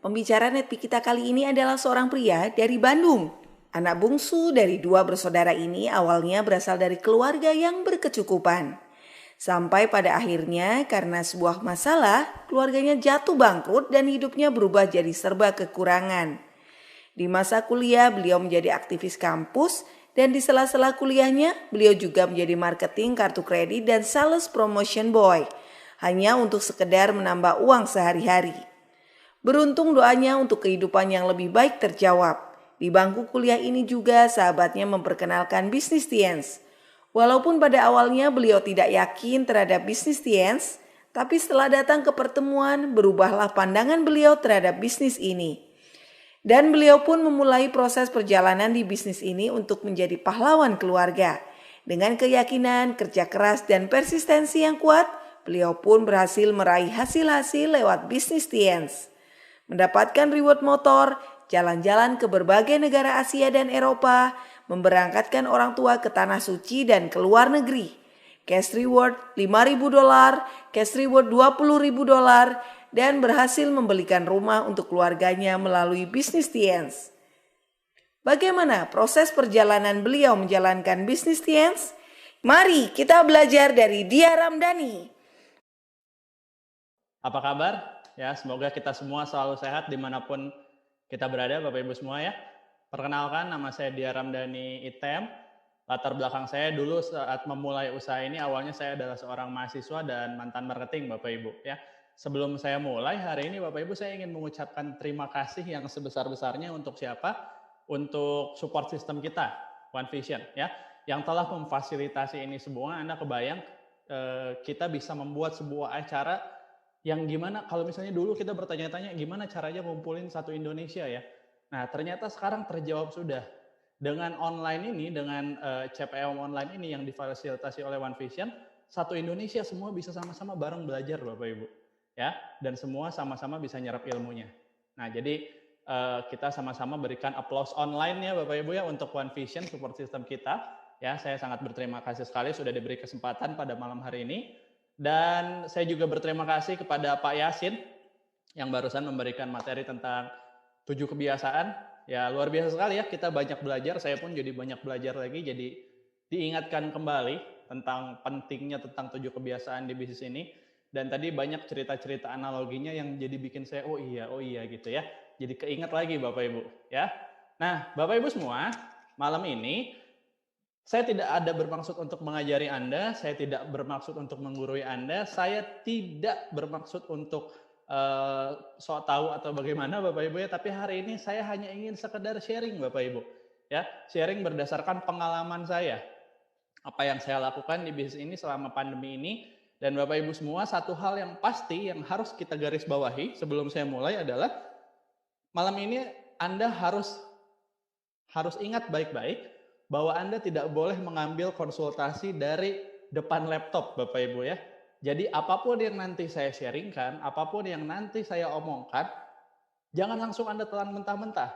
Pembicara Netpi kita kali ini adalah seorang pria dari Bandung. Anak bungsu dari dua bersaudara ini awalnya berasal dari keluarga yang berkecukupan. Sampai pada akhirnya karena sebuah masalah, keluarganya jatuh bangkrut dan hidupnya berubah jadi serba kekurangan. Di masa kuliah beliau menjadi aktivis kampus dan di sela-sela kuliahnya beliau juga menjadi marketing kartu kredit dan sales promotion boy. Hanya untuk sekedar menambah uang sehari-hari. Beruntung doanya untuk kehidupan yang lebih baik terjawab. Di bangku kuliah ini juga sahabatnya memperkenalkan bisnis Tiens. Walaupun pada awalnya beliau tidak yakin terhadap bisnis Tiens, tapi setelah datang ke pertemuan berubahlah pandangan beliau terhadap bisnis ini. Dan beliau pun memulai proses perjalanan di bisnis ini untuk menjadi pahlawan keluarga. Dengan keyakinan, kerja keras, dan persistensi yang kuat, beliau pun berhasil meraih hasil-hasil lewat bisnis Tiens. Mendapatkan reward motor, jalan-jalan ke berbagai negara Asia dan Eropa, memberangkatkan orang tua ke tanah suci dan ke luar negeri. Cash reward $5.000, cash reward $20.000, dan berhasil membelikan rumah untuk keluarganya melalui bisnis Tiens. Bagaimana proses perjalanan beliau menjalankan bisnis Tiens? Mari kita belajar dari Dia Ramdhani. Apa kabar? Ya, semoga kita semua selalu sehat dimanapun kita berada, Bapak Ibu semua ya. Perkenalkan, nama saya Dia Ramdhani ITEM. Latar belakang saya dulu saat memulai usaha ini, awalnya saya adalah seorang mahasiswa dan mantan marketing, Bapak Ibu ya. Sebelum saya mulai hari ini, Bapak Ibu, saya ingin mengucapkan terima kasih yang sebesar-besarnya untuk siapa? Untuk support system kita, One Vision ya, yang telah memfasilitasi ini semua. Anda kebayang kita bisa membuat sebuah acara yang gimana kalau misalnya dulu kita bertanya-tanya gimana caranya ngumpulin satu Indonesia ya. Nah ternyata sekarang terjawab sudah. Dengan online ini, dengan CPM online ini yang difasilitasi oleh One Vision, satu Indonesia semua bisa sama-sama bareng belajar Bapak Ibu. Ya, dan semua sama-sama bisa nyerap ilmunya. Nah jadi kita sama-sama berikan applause online ya Bapak Ibu ya untuk One Vision support system kita. Ya, saya sangat berterima kasih sekali sudah diberi kesempatan pada malam hari ini. Dan saya juga berterima kasih kepada Pak Yasin yang barusan memberikan materi tentang 7 kebiasaan. Ya luar biasa sekali ya, kita banyak belajar, saya pun jadi banyak belajar lagi, jadi diingatkan kembali tentang pentingnya tentang 7 kebiasaan di bisnis ini. Dan tadi banyak cerita-cerita analoginya yang jadi bikin saya oh iya gitu ya. Jadi keingat lagi Bapak Ibu ya. Nah Bapak Ibu semua, malam ini saya tidak ada bermaksud untuk mengajari Anda, saya tidak bermaksud untuk menggurui Anda, saya tidak bermaksud untuk sok tahu atau bagaimana Bapak Ibu ya, tapi hari ini saya hanya ingin sekedar sharing Bapak Ibu. Ya, sharing berdasarkan pengalaman saya. Apa yang saya lakukan di bisnis ini selama pandemi ini, dan Bapak Ibu semua, satu hal yang pasti yang harus kita garis bawahi sebelum saya mulai adalah malam ini Anda harus ingat baik-baik bahwa Anda tidak boleh mengambil konsultasi dari depan laptop Bapak Ibu ya. Jadi apapun yang nanti saya sharingkan, apapun yang nanti saya omongkan, jangan langsung Anda telan mentah-mentah.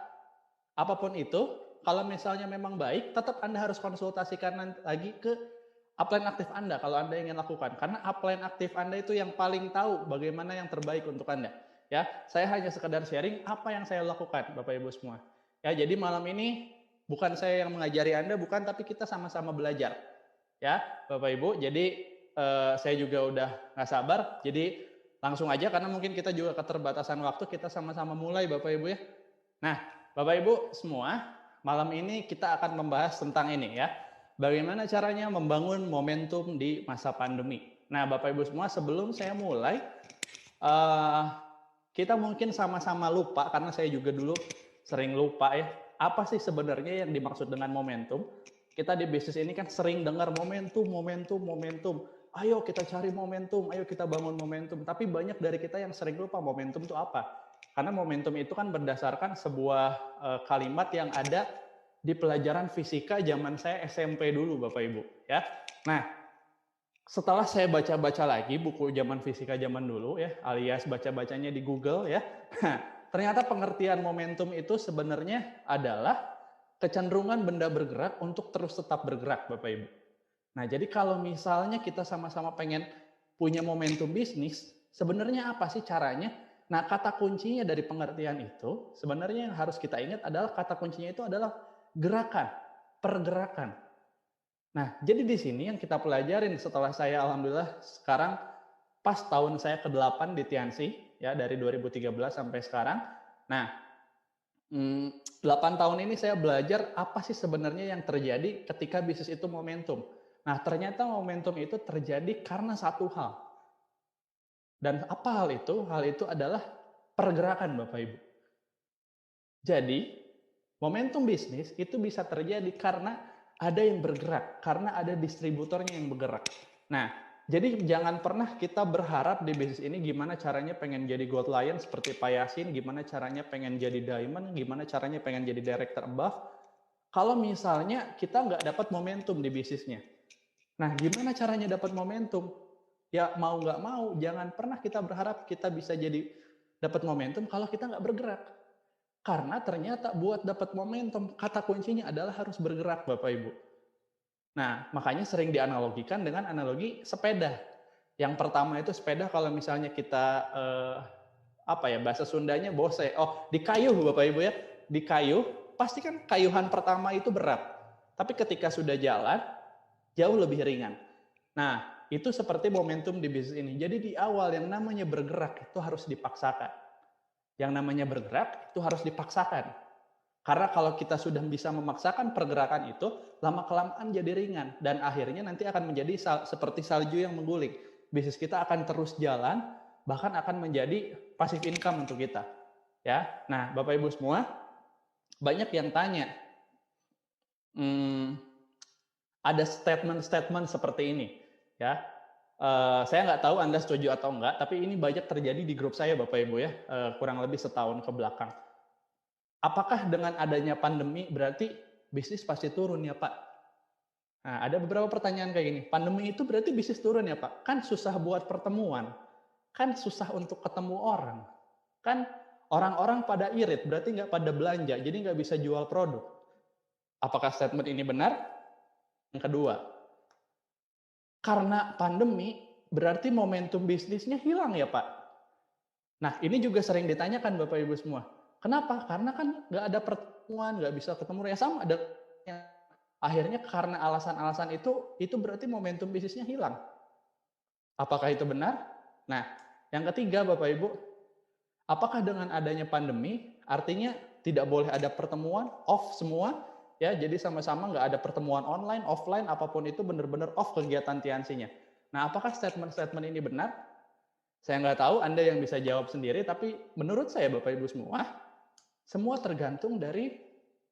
Apapun itu, kalau misalnya memang baik, tetap Anda harus konsultasikan lagi ke upline aktif Anda kalau Anda ingin lakukan. Karena upline aktif Anda itu yang paling tahu bagaimana yang terbaik untuk Anda. Ya, saya hanya sekedar sharing apa yang saya lakukan Bapak Ibu semua. Ya, jadi malam ini bukan saya yang mengajari Anda, bukan, tapi kita sama-sama belajar. Ya, Bapak Ibu, jadi saya juga udah nggak sabar, jadi langsung aja karena mungkin kita juga keterbatasan waktu, kita sama-sama mulai Bapak Ibu ya. Nah, Bapak Ibu semua, malam ini kita akan membahas tentang ini ya. Bagaimana caranya membangun momentum di masa pandemi. Nah, Bapak Ibu semua, sebelum saya mulai, kita mungkin sama-sama lupa, karena saya juga dulu sering lupa ya. Apa sih sebenarnya yang dimaksud dengan momentum? Kita di bisnis ini kan sering dengar momentum. Ayo kita cari momentum, ayo kita bangun momentum. Tapi banyak dari kita yang sering lupa momentum itu apa. Karena momentum itu kan berdasarkan sebuah kalimat yang ada di pelajaran fisika zaman saya SMP dulu Bapak Ibu. Ya. Nah, setelah saya baca-baca lagi buku zaman fisika zaman dulu ya, alias baca-bacanya di Google ya. Ternyata pengertian momentum itu sebenarnya adalah kecenderungan benda bergerak untuk terus tetap bergerak Bapak Ibu. Nah jadi kalau misalnya kita sama-sama pengen punya momentum bisnis, sebenarnya apa sih caranya? Nah, kata kuncinya dari pengertian itu, sebenarnya yang harus kita ingat adalah kata kuncinya itu adalah gerakan, pergerakan. Nah, jadi di sini yang kita pelajarin setelah saya alhamdulillah sekarang pas tahun saya ke-8 di Tiansi, ya dari 2013 sampai sekarang. Nah, 8 tahun ini saya belajar apa sih sebenarnya yang terjadi ketika bisnis itu momentum. Nah, ternyata momentum itu terjadi karena satu hal. Dan apa hal itu? Hal itu adalah pergerakan Bapak Ibu. Jadi, momentum bisnis itu bisa terjadi karena ada yang bergerak, karena ada distributornya yang bergerak. Nah, jadi jangan pernah kita berharap di bisnis ini gimana caranya pengen jadi Gold Lion seperti Pak Yasin, gimana caranya pengen jadi Diamond, gimana caranya pengen jadi Director Above. Kalau misalnya kita nggak dapat momentum di bisnisnya. Nah, gimana caranya dapat momentum? Ya mau nggak mau, jangan pernah kita berharap kita bisa jadi dapat momentum kalau kita nggak bergerak. Karena ternyata buat dapat momentum, kata kuncinya adalah harus bergerak Bapak Ibu. Nah, makanya sering dianalogikan dengan analogi sepeda. Yang pertama itu sepeda kalau misalnya kita, bahasa Sundanya bose, dikayuh Bapak Ibu ya. Dikayuh, pasti kan kayuhan pertama itu berat. Tapi ketika sudah jalan, jauh lebih ringan. Nah, itu seperti momentum di bisnis ini. Jadi di awal yang namanya bergerak itu harus dipaksakan. Yang namanya bergerak itu harus dipaksakan. Karena kalau kita sudah bisa memaksakan pergerakan itu, lama-kelamaan jadi ringan. Dan akhirnya nanti akan menjadi seperti salju yang mengguling. Bisnis kita akan terus jalan, bahkan akan menjadi passive income untuk kita. Ya, nah Bapak Ibu semua, banyak yang tanya, ada statement-statement seperti ini, ya. Saya nggak tahu Anda setuju atau enggak, tapi ini banyak terjadi di grup saya Bapak Ibu ya, kurang lebih setahun ke belakang. Apakah dengan adanya pandemi berarti bisnis pasti turun ya Pak? Nah, ada beberapa pertanyaan kayak gini. Pandemi itu berarti bisnis turun ya Pak? Kan susah buat pertemuan, kan susah untuk ketemu orang, kan orang-orang pada irit, berarti nggak pada belanja, jadi nggak bisa jual produk. Apakah statement ini benar? Yang kedua, karena pandemi berarti momentum bisnisnya hilang ya Pak? Nah, ini juga sering ditanyakan Bapak Ibu semua. Kenapa? Karena kan nggak ada pertemuan, nggak bisa ketemu, ya sama ada. Akhirnya karena alasan-alasan itu berarti momentum bisnisnya hilang. Apakah itu benar? Nah, yang ketiga Bapak Ibu, apakah dengan adanya pandemi artinya tidak boleh ada pertemuan, off semua? Ya, jadi sama-sama nggak ada pertemuan online, offline, apapun itu benar-benar off kegiatan Tiansinya. Nah, apakah statement-statement ini benar? Saya nggak tahu, Anda yang bisa jawab sendiri, tapi menurut saya Bapak Ibu semua tergantung dari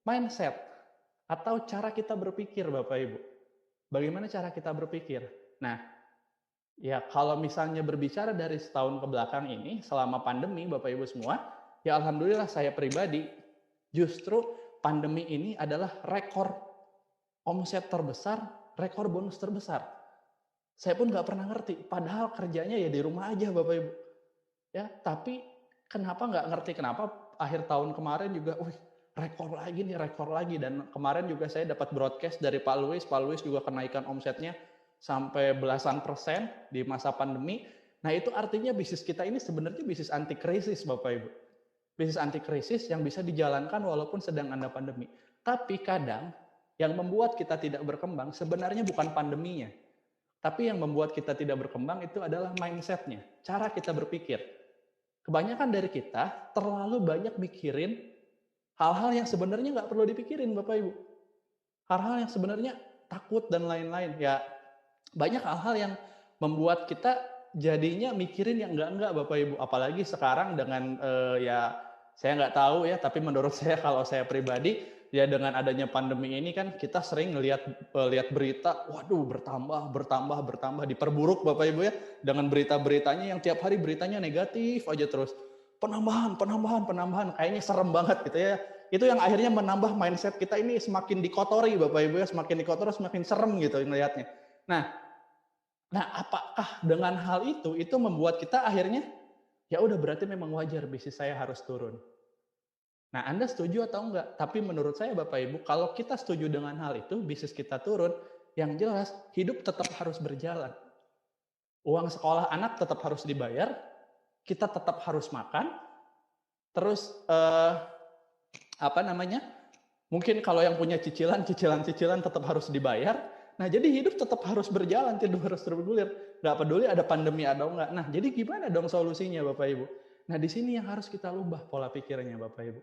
mindset atau cara kita berpikir Bapak Ibu. Bagaimana cara kita berpikir? Nah, ya kalau misalnya berbicara dari setahun ke belakang ini, selama pandemi Bapak Ibu semua, ya alhamdulillah saya pribadi, justru pandemi ini adalah rekor omset terbesar, rekor bonus terbesar. Saya pun nggak pernah ngerti, padahal kerjanya ya di rumah aja Bapak Ibu. Ya, tapi kenapa nggak ngerti kenapa akhir tahun kemarin juga, rekor lagi. Dan kemarin juga saya dapat broadcast dari Pak Luis juga kenaikan omsetnya sampai belasan persen di masa pandemi. Nah itu artinya bisnis kita ini sebenarnya bisnis anti krisis Bapak Ibu. Bisnis anti krisis yang bisa dijalankan walaupun sedang ada pandemi. Tapi kadang yang membuat kita tidak berkembang sebenarnya bukan pandeminya. Tapi yang membuat kita tidak berkembang itu adalah mindsetnya, cara kita berpikir. Kebanyakan dari kita terlalu banyak mikirin hal-hal yang sebenarnya nggak perlu dipikirin Bapak Ibu. Hal-hal yang sebenarnya takut dan lain-lain. Ya banyak hal-hal yang membuat kita jadinya mikirin yang enggak Bapak Ibu. Apalagi sekarang dengan saya nggak tahu ya, tapi menurut saya kalau saya pribadi ya dengan adanya pandemi ini kan kita sering lihat berita, waduh bertambah diperburuk Bapak Ibu ya dengan berita-beritanya yang tiap hari beritanya negatif aja terus. Penambahan, kayaknya serem banget gitu ya. Itu yang akhirnya menambah mindset kita ini semakin dikotori Bapak Ibu ya, semakin dikotori semakin serem gitu melihatnya. Nah, apakah dengan hal itu membuat kita akhirnya ya udah berarti memang wajar bisnis saya harus turun. Nah, Anda setuju atau enggak? Tapi menurut saya Bapak Ibu, kalau kita setuju dengan hal itu, bisnis kita turun, yang jelas hidup tetap harus berjalan. Uang sekolah anak tetap harus dibayar, kita tetap harus makan, terus mungkin kalau yang punya cicilan tetap harus dibayar. Nah, jadi hidup tetap harus berjalan, tidak harus bergulir. Nggak peduli ada pandemi atau enggak. Nah, jadi gimana dong solusinya Bapak Ibu? Nah, di sini yang harus kita ubah pola pikirnya Bapak Ibu.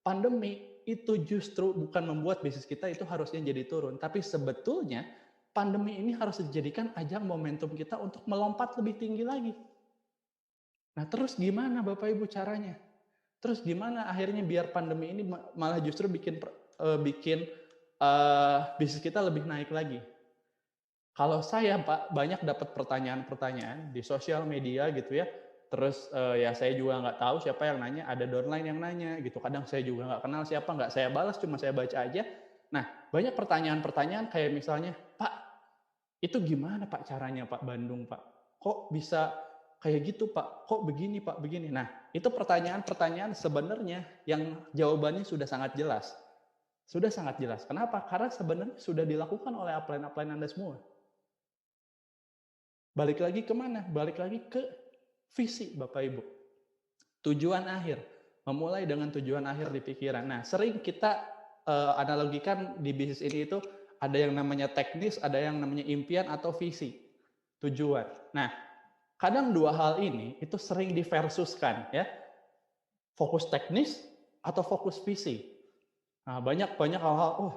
Pandemi itu justru bukan membuat bisnis kita itu harusnya jadi turun. Tapi sebetulnya pandemi ini harus dijadikan ajang momentum kita untuk melompat lebih tinggi lagi. Nah, terus gimana Bapak Ibu caranya? Terus gimana akhirnya biar pandemi ini malah justru bikin bisnis kita lebih naik lagi? Kalau saya Pak banyak dapat pertanyaan-pertanyaan di sosial media gitu ya. Terus ya saya juga nggak tahu siapa yang nanya, ada downline yang nanya gitu. Kadang saya juga nggak kenal siapa, nggak saya balas, cuma saya baca aja. Nah, banyak pertanyaan-pertanyaan kayak misalnya, Pak, itu gimana Pak caranya Pak Bandung Pak? Kok bisa kayak gitu Pak? Kok begini Pak, begini? Nah, itu pertanyaan-pertanyaan sebenarnya yang jawabannya sudah sangat jelas. Sudah sangat jelas. Kenapa? Karena sebenarnya sudah dilakukan oleh upline-upline Anda semua. Balik lagi kemana? Balik lagi ke visi Bapak Ibu. Tujuan akhir. Memulai dengan tujuan akhir di pikiran. Nah, sering kita analogikan di bisnis ini itu ada yang namanya teknis, ada yang namanya impian atau visi. Tujuan. Nah, kadang dua hal ini itu sering diversuskan ya. Fokus teknis atau fokus visi. Nah, banyak hal-hal,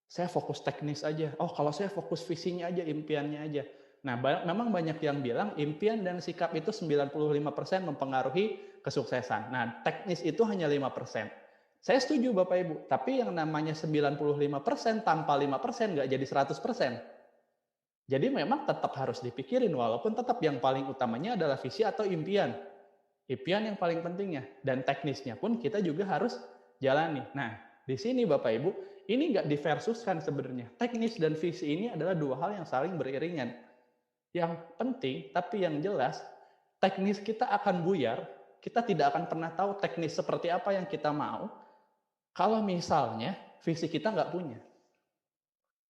saya fokus teknis aja. Kalau saya fokus visinya aja, impiannya aja. Nah, memang banyak yang bilang impian dan sikap itu 95% mempengaruhi kesuksesan. Nah, teknis itu hanya 5%. Saya setuju Bapak Ibu, tapi yang namanya 95% tanpa 5% nggak jadi 100%. Jadi memang tetap harus dipikirin, walaupun tetap yang paling utamanya adalah visi atau impian. Impian yang paling pentingnya, dan teknisnya pun kita juga harus jalani. Nah, di sini Bapak Ibu, ini nggak diversuskan sebenarnya. Teknis dan visi ini adalah dua hal yang saling beriringan. Yang penting, tapi yang jelas, teknis kita akan buyar, kita tidak akan pernah tahu teknis seperti apa yang kita mau, kalau misalnya visi kita nggak punya.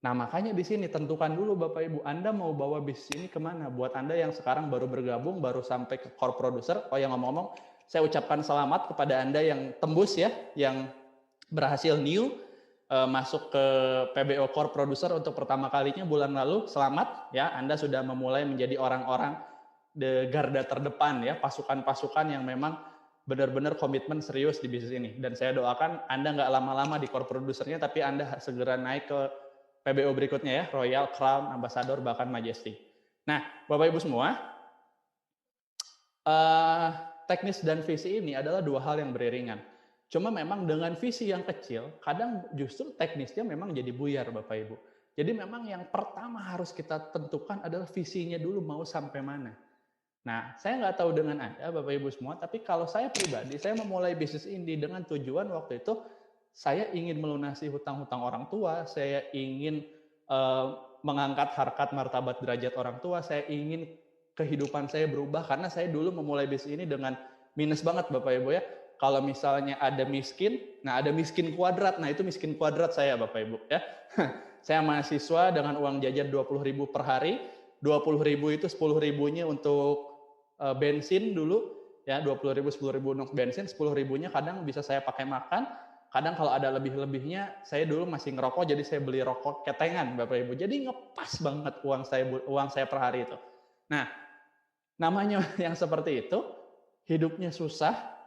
Nah, makanya di sini tentukan dulu Bapak Ibu, Anda mau bawa bisnis ini kemana? Buat Anda yang sekarang baru bergabung, baru sampai ke core producer, yang ngomong-ngomong, saya ucapkan selamat kepada Anda yang tembus ya, yang berhasil new, masuk ke PBO Core Producer untuk pertama kalinya bulan lalu. Selamat ya, Anda sudah memulai menjadi orang-orang the garda terdepan ya, pasukan-pasukan yang memang benar-benar komitmen serius di bisnis ini. Dan saya doakan Anda nggak lama-lama di Core Producernya, tapi Anda segera naik ke PBO berikutnya ya, Royal, Crown, Ambassador, bahkan Majesty. Nah, Bapak Ibu semua, teknis dan visi ini adalah dua hal yang beriringan. Cuma memang dengan visi yang kecil, kadang justru teknisnya memang jadi buyar Bapak Ibu. Jadi memang yang pertama harus kita tentukan adalah visinya dulu mau sampai mana. Nah, saya nggak tahu dengan Anda Bapak Ibu semua, tapi kalau saya pribadi, saya memulai bisnis ini dengan tujuan waktu itu, saya ingin melunasi hutang-hutang orang tua, saya ingin mengangkat harkat martabat derajat orang tua, saya ingin kehidupan saya berubah, karena saya dulu memulai bisnis ini dengan minus banget Bapak Ibu ya. Kalau misalnya ada miskin, nah ada miskin kuadrat, nah itu miskin kuadrat saya Bapak Ibu ya. Saya mahasiswa dengan uang jajan 20.000 per hari, 20.000 itu 10.000-nya untuk bensin dulu ya, 20.000 10.000 untuk bensin, 10.000-nya kadang bisa saya pakai makan, kadang kalau ada lebih-lebihnya saya dulu masih ngerokok, jadi saya beli rokok ketengan Bapak Ibu, jadi ngepas banget uang saya per hari itu. Nah, namanya yang seperti itu, hidupnya susah,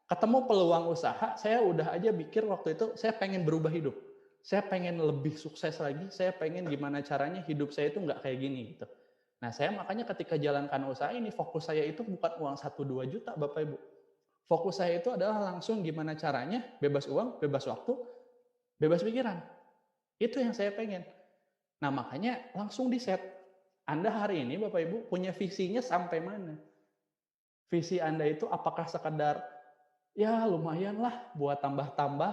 ketemu peluang usaha, saya udah aja pikir waktu itu saya pengen berubah hidup, saya pengen lebih sukses lagi, saya pengen gimana caranya hidup saya itu nggak kayak gini gitu. Nah, saya makanya ketika jalankan usaha ini, fokus saya itu bukan uang 1-2 juta Bapak Ibu. Fokus saya itu adalah langsung gimana caranya bebas uang, bebas waktu, bebas pikiran. Itu yang saya pengen. Nah, makanya langsung di set. Anda hari ini Bapak Ibu punya visinya sampai mana? Visi Anda itu apakah sekedar ya lumayan lah buat tambah-tambah,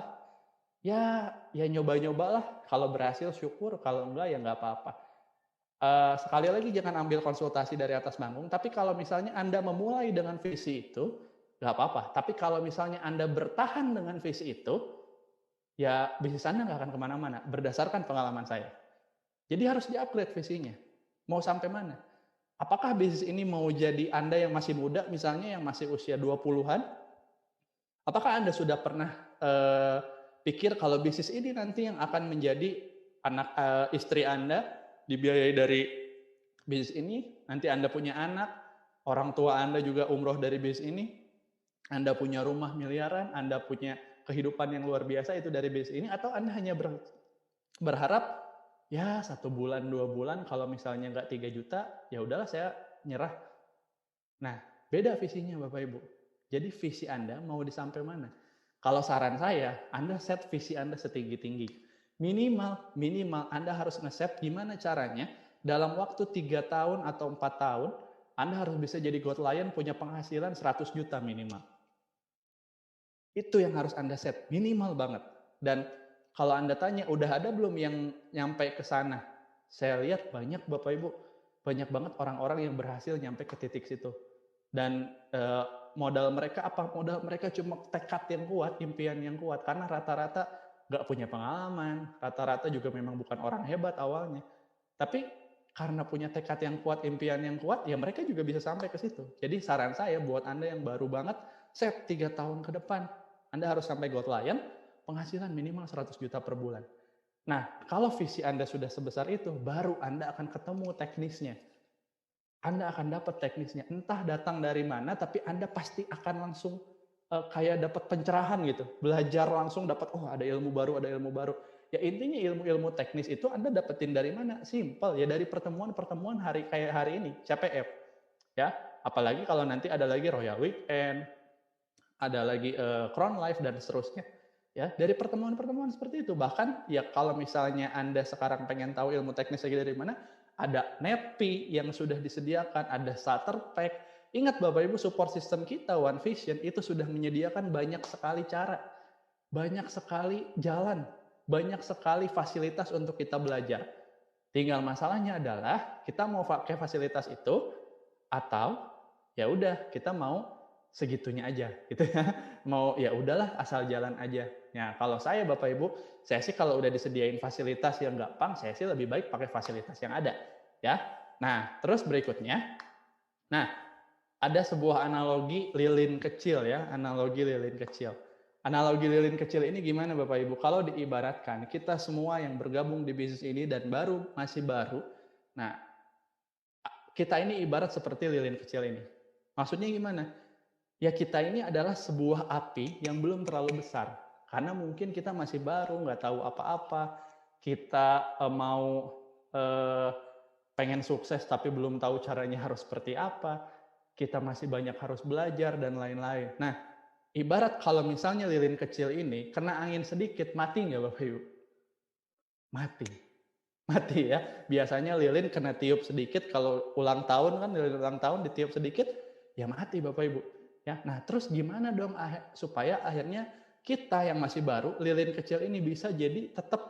ya nyoba-nyoba lah, kalau berhasil syukur, kalau enggak ya enggak apa-apa. Sekali lagi jangan ambil konsultasi dari atas panggung, tapi kalau misalnya Anda memulai dengan visi itu, enggak apa-apa. Tapi kalau misalnya Anda bertahan dengan visi itu, ya bisnis Anda enggak akan kemana-mana, berdasarkan pengalaman saya. Jadi harus di-upgrade visinya. Mau sampai mana? Apakah bisnis ini mau jadi Anda yang masih muda, misalnya yang masih usia 20-an? Apakah Anda sudah pernah pikir kalau bisnis ini nanti yang akan menjadi istri Anda, dibiayai dari bisnis ini, nanti Anda punya anak, orang tua Anda juga umroh dari bisnis ini, Anda punya rumah miliaran, Anda punya kehidupan yang luar biasa itu dari bisnis ini, atau Anda hanya berharap ya 1 bulan 2 bulan kalau misalnya nggak 3 juta, ya udahlah saya nyerah. Nah, beda visinya Bapak Ibu. Jadi visi Anda mau disampai mana? Kalau saran saya, Anda set visi Anda setinggi-tinggi. Minimal Anda harus nge-set gimana caranya dalam waktu 3 tahun atau 4 tahun, Anda harus bisa jadi God Lion punya penghasilan 100 juta minimal. Itu yang harus Anda set, minimal banget. Dan kalau Anda tanya, udah ada belum yang nyampe ke sana? Saya lihat banyak Bapak Ibu, banyak banget orang-orang yang berhasil nyampe ke titik situ. Dan modal mereka apa? Modal mereka cuma tekad yang kuat, impian yang kuat. Karena rata-rata nggak punya pengalaman, rata-rata juga memang bukan orang hebat awalnya. Tapi karena punya tekad yang kuat, impian yang kuat, ya mereka juga bisa sampai ke situ. Jadi saran saya buat Anda yang baru banget, set 3 tahun ke depan. Anda harus sampai God Lion, penghasilan minimal 100 juta per bulan. Nah, kalau visi Anda sudah sebesar itu, baru Anda akan ketemu teknisnya. Anda akan dapat teknisnya. Entah datang dari mana, tapi Anda pasti akan langsung kayak dapat pencerahan gitu. Belajar langsung dapat, oh ada ilmu baru, ada ilmu baru. Ya intinya ilmu-ilmu teknis itu Anda dapetin dari mana? Simple, ya dari pertemuan-pertemuan kayak hari ini, CPF. Ya, apalagi kalau nanti ada lagi Royal Weekend, ada lagi Crown Life dan seterusnya. Ya, dari pertemuan-pertemuan seperti itu. Bahkan ya kalau misalnya Anda sekarang pengen tahu ilmu teknis lagi dari mana, ada Netpi yang sudah disediakan, ada starter pack. Ingat Bapak Ibu, support system kita One Vision itu sudah menyediakan banyak sekali cara, banyak sekali jalan, banyak sekali fasilitas untuk kita belajar. Tinggal masalahnya adalah kita mau pakai fasilitas itu atau ya udah kita mau segitunya aja gitu ya. Mau ya udahlah asal jalan aja. Ya, kalau saya Bapak Ibu, saya sih kalau udah disediain fasilitas yang gampang, saya sih lebih baik pakai fasilitas yang ada, ya. Nah, terus berikutnya. Nah, ada sebuah analogi lilin kecil ya, analogi lilin kecil. Analogi lilin kecil ini gimana Bapak Ibu? Kalau diibaratkan, kita semua yang bergabung di bisnis ini dan masih baru, nah kita ini ibarat seperti lilin kecil ini. Maksudnya gimana? Ya kita ini adalah sebuah api yang belum terlalu besar. Karena mungkin kita masih baru, nggak tahu apa-apa. Kita pengen sukses tapi belum tahu caranya harus seperti apa. Kita masih banyak harus belajar dan lain-lain. Nah, ibarat kalau misalnya lilin kecil ini kena angin sedikit, mati nggak Bapak Ibu? Mati ya. Biasanya lilin kena tiup sedikit, kalau ulang tahun kan lilin ulang tahun ditiup sedikit, ya mati Bapak Ibu. Ya, nah terus gimana dong supaya akhirnya kita yang masih baru, lilin kecil ini bisa jadi tetap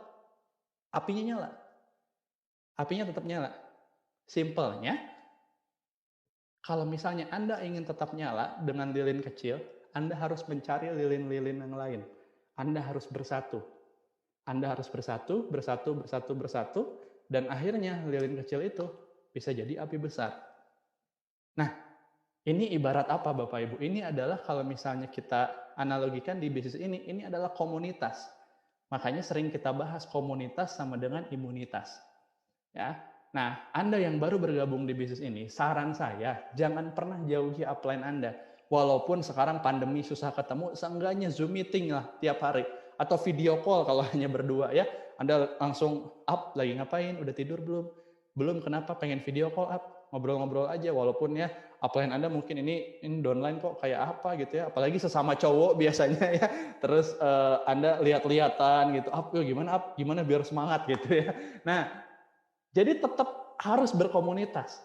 apinya nyala. Apinya tetap nyala. Simpelnya, kalau misalnya Anda ingin tetap nyala dengan lilin kecil, Anda harus mencari lilin-lilin yang lain. Anda harus bersatu. Anda harus bersatu, dan akhirnya lilin kecil itu bisa jadi api besar. Nah, ini ibarat apa Bapak Ibu? Ini adalah kalau misalnya kita analogikan di bisnis ini adalah komunitas. Makanya sering kita bahas komunitas sama dengan imunitas. Ya. Nah, Anda yang baru bergabung di bisnis ini, saran saya jangan pernah jauhi upline Anda. Walaupun sekarang pandemi susah ketemu, seenggaknya Zoom meeting lah tiap hari atau video call kalau hanya berdua ya. Anda langsung up, lagi ngapain? Udah tidur belum? Belum, kenapa? Pengen video call up, ngobrol-ngobrol aja walaupun ya upline Anda mungkin ini downline kok kayak apa gitu ya, apalagi sesama cowok biasanya ya, terus Anda lihat-lihatan gitu, gimana biar semangat gitu ya. Nah, jadi tetap harus berkomunitas.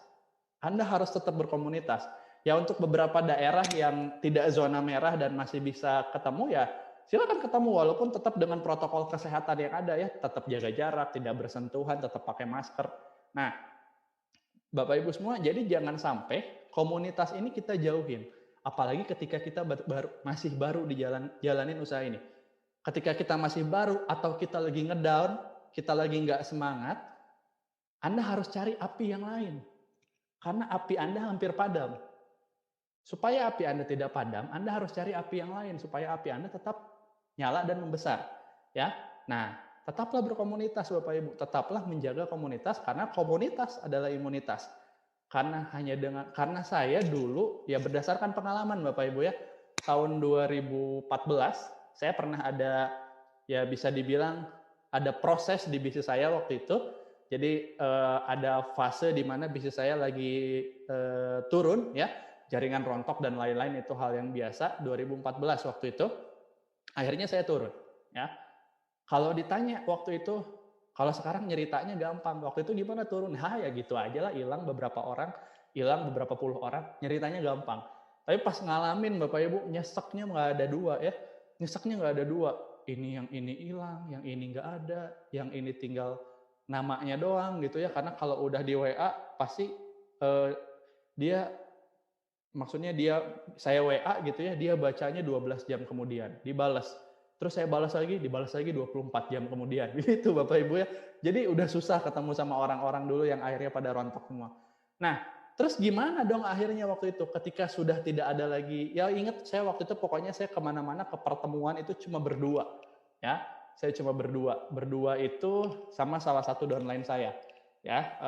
Anda harus tetap berkomunitas. Ya untuk beberapa daerah yang tidak zona merah dan masih bisa ketemu ya silakan ketemu walaupun tetap dengan protokol kesehatan yang ada ya, tetap jaga jarak, tidak bersentuhan, tetap pakai masker. Nah, Bapak Ibu semua, jadi jangan sampai komunitas ini kita jauhin. Apalagi ketika kita masih baru di jalanin usaha ini. Ketika kita masih baru atau kita lagi ngedown, kita lagi nggak semangat, Anda harus cari api yang lain. Karena api Anda hampir padam. Supaya api Anda tidak padam, Anda harus cari api yang lain supaya api Anda tetap nyala dan membesar. Ya, nah tetaplah berkomunitas Bapak Ibu, tetaplah menjaga komunitas karena komunitas adalah imunitas. Karena saya dulu ya berdasarkan pengalaman Bapak Ibu ya, tahun 2014 saya pernah ada ya bisa dibilang ada proses di bisnis saya waktu itu. Jadi ada fase di mana bisnis saya lagi turun ya, jaringan rontok dan lain-lain, itu hal yang biasa. 2014 waktu itu akhirnya saya turun ya. Kalau ditanya waktu itu, kalau sekarang nyeritanya gampang, waktu itu gimana turun? Ya gitu aja lah, hilang beberapa orang, hilang beberapa puluh orang, nyeritanya gampang. Tapi pas ngalamin Bapak Ibu, nyeseknya nggak ada dua ya, nyeseknya nggak ada dua. Yang ini hilang, yang ini nggak ada, yang ini tinggal namanya doang gitu ya. Karena kalau udah di WA pasti dia, maksudnya saya WA gitu ya, dia bacanya 12 jam kemudian, dibalas. Terus saya dibalas lagi 24 jam kemudian. Gitu Bapak Ibu ya. Jadi udah susah ketemu sama orang-orang dulu yang akhirnya pada rontok semua. Nah, terus gimana dong akhirnya waktu itu ketika sudah tidak ada lagi, ya ingat saya waktu itu pokoknya saya kemana-mana ke pertemuan itu cuma berdua. Ya, saya cuma berdua itu sama salah satu downline saya. Ya,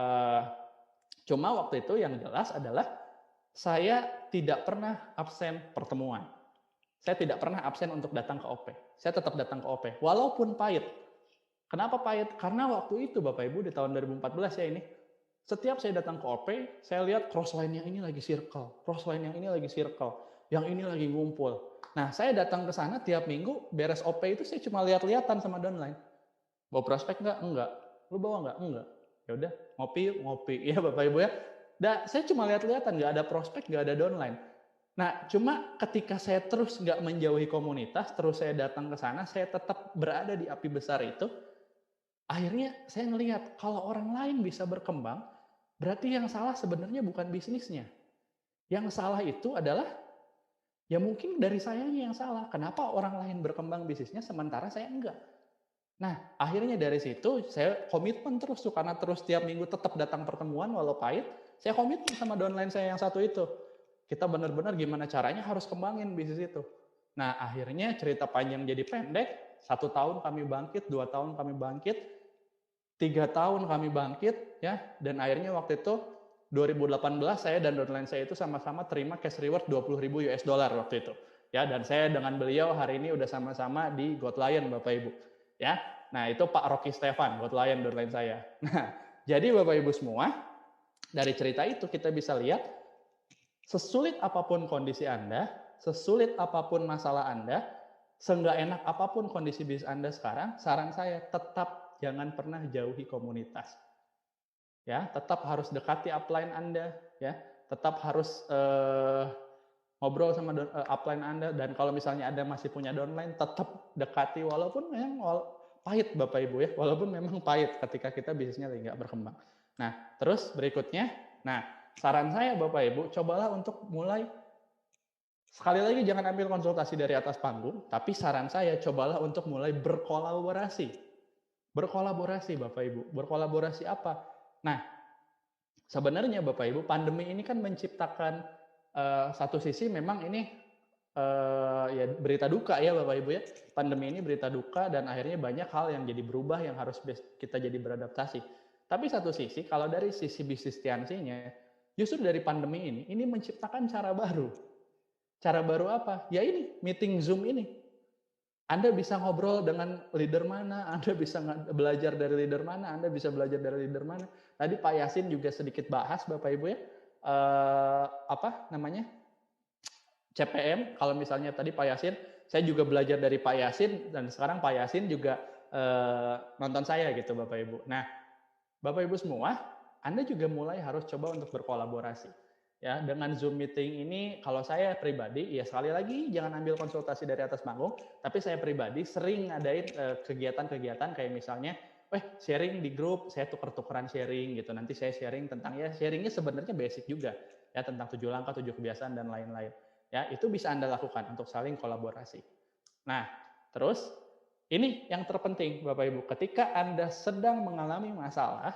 cuma waktu itu yang jelas adalah saya tidak pernah absen pertemuan. Saya tidak pernah absen untuk datang ke OP. Saya tetap datang ke OP, walaupun pahit. Kenapa pahit? Karena waktu itu Bapak Ibu di tahun 2014 ya ini, setiap saya datang ke OP, saya lihat crossline yang ini lagi circle, crossline yang ini lagi circle, yang ini lagi ngumpul. Nah, saya datang ke sana tiap minggu, beres OP itu saya cuma lihat-lihatan sama downline. Bawa prospek nggak? Enggak. Lu bawa nggak? Enggak. Ya udah, ngopi yuk, ngopi. Ya Bapak Ibu ya. Saya cuma lihat-lihatan, nggak ada prospek, nggak ada downline. Nah, cuma ketika saya terus nggak menjauhi komunitas, terus saya datang ke sana, saya tetap berada di api besar itu, akhirnya saya ngelihat kalau orang lain bisa berkembang, berarti yang salah sebenarnya bukan bisnisnya. Yang salah itu adalah, ya mungkin dari sayanya yang salah. Kenapa orang lain berkembang bisnisnya sementara saya enggak? Nah, akhirnya dari situ saya komitmen terus tuh, karena terus tiap minggu tetap datang pertemuan walau pahit, saya komitmen sama downline saya yang satu itu. Kita benar-benar gimana caranya harus kembangin bisnis itu. Nah, akhirnya cerita panjang jadi pendek, 1 tahun kami bangkit, 2 tahun kami bangkit, 3 tahun kami bangkit, ya, dan akhirnya waktu itu 2018 saya dan downline saya itu sama-sama terima cash reward 20.000 US dollar waktu itu. Ya, dan saya dengan beliau hari ini udah sama-sama di God Lion Bapak Ibu. Ya. Nah, itu Pak Rocky Stefan, God Lion downline saya. Nah, jadi Bapak Ibu semua, dari cerita itu kita bisa lihat sesulit apapun kondisi Anda, sesulit apapun masalah Anda, seenggak enak apapun kondisi bisnis Anda sekarang, saran saya tetap jangan pernah jauhi komunitas. Ya, tetap harus dekati upline Anda, ya. Tetap harus ngobrol sama upline Anda, dan kalau misalnya Anda masih punya downline, tetap dekati walaupun memang pahit Bapak Ibu ya, walaupun memang pahit ketika kita bisnisnya lagi nggak berkembang. Nah, terus berikutnya, saran saya Bapak Ibu, cobalah untuk mulai, sekali lagi jangan ambil konsultasi dari atas panggung, tapi saran saya cobalah untuk mulai berkolaborasi. Berkolaborasi Bapak Ibu. Berkolaborasi apa? Nah, sebenarnya Bapak Ibu, pandemi ini kan menciptakan satu sisi memang ini ya berita duka ya Bapak Ibu ya. Pandemi ini berita duka dan akhirnya banyak hal yang jadi berubah yang harus kita jadi beradaptasi. Tapi satu sisi, kalau dari sisi bisnis Tianxinya, justru dari pandemi ini menciptakan cara baru. Cara baru apa? Ya ini, meeting Zoom ini. Anda bisa ngobrol dengan leader mana, Anda bisa belajar dari leader mana, Anda bisa belajar dari leader mana. Tadi Pak Yasin juga sedikit bahas Bapak Ibu ya, CPM, kalau misalnya tadi Pak Yasin, saya juga belajar dari Pak Yasin, dan sekarang Pak Yasin juga nonton saya gitu Bapak Ibu. Nah, Bapak Ibu semua, Anda juga mulai harus coba untuk berkolaborasi. Ya, dengan Zoom meeting ini, kalau saya pribadi, ya sekali lagi jangan ambil konsultasi dari atas panggung, tapi saya pribadi sering ngadain kegiatan-kegiatan kayak misalnya, sharing di grup, saya tuker-tukeran sharing gitu. Nanti saya sharing tentang, ya sharingnya sebenarnya basic juga, ya tentang 7 langkah, 7 kebiasaan dan lain-lain. Ya, itu bisa Anda lakukan untuk saling kolaborasi. Nah, terus ini yang terpenting Bapak Ibu, ketika Anda sedang mengalami masalah,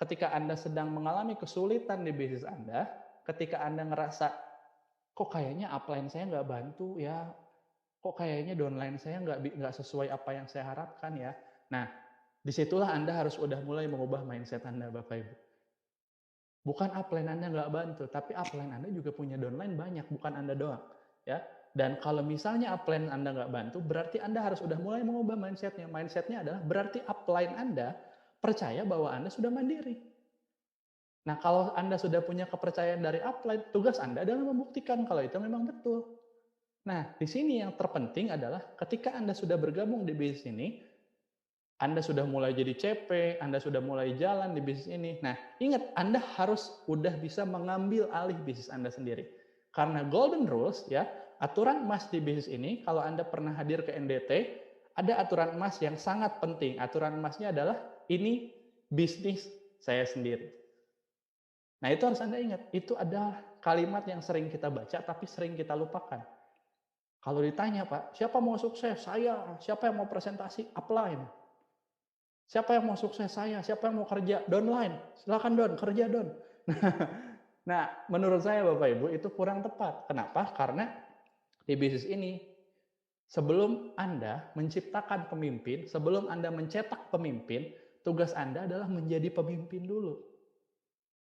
ketika Anda sedang mengalami kesulitan di bisnis Anda, ketika Anda ngerasa, kok kayaknya upline saya nggak bantu ya, kok kayaknya downline saya nggak sesuai apa yang saya harapkan ya. Nah, disitulah Anda harus udah mulai mengubah mindset Anda, Bapak Ibu. Bukan upline Anda nggak bantu, tapi upline Anda juga punya downline banyak, bukan Anda doang. Ya. Dan kalau misalnya upline Anda nggak bantu, berarti Anda harus udah mulai mengubah mindsetnya. Mindsetnya adalah berarti upline Anda percaya bahwa Anda sudah mandiri. Nah, kalau Anda sudah punya kepercayaan dari upline, tugas Anda adalah membuktikan kalau itu memang betul. Nah, di sini yang terpenting adalah ketika Anda sudah bergabung di bisnis ini, Anda sudah mulai jadi CP, Anda sudah mulai jalan di bisnis ini. Nah, ingat, Anda harus udah bisa mengambil alih bisnis Anda sendiri. Karena golden rules, ya, aturan emas di bisnis ini, kalau Anda pernah hadir ke NDT, ada aturan emas yang sangat penting. Aturan emasnya adalah, ini bisnis saya sendiri. Nah, itu harus Anda ingat. Itu adalah kalimat yang sering kita baca, tapi sering kita lupakan. Kalau ditanya, Pak, siapa mau sukses? Saya. Siapa yang mau presentasi? Upline. Siapa yang mau sukses? Saya. Siapa yang mau kerja? Downline. Silakan Don, kerja Don. Nah, menurut saya Bapak Ibu itu kurang tepat. Kenapa? Karena di bisnis ini, sebelum Anda menciptakan pemimpin, sebelum Anda mencetak pemimpin, tugas Anda adalah menjadi pemimpin dulu.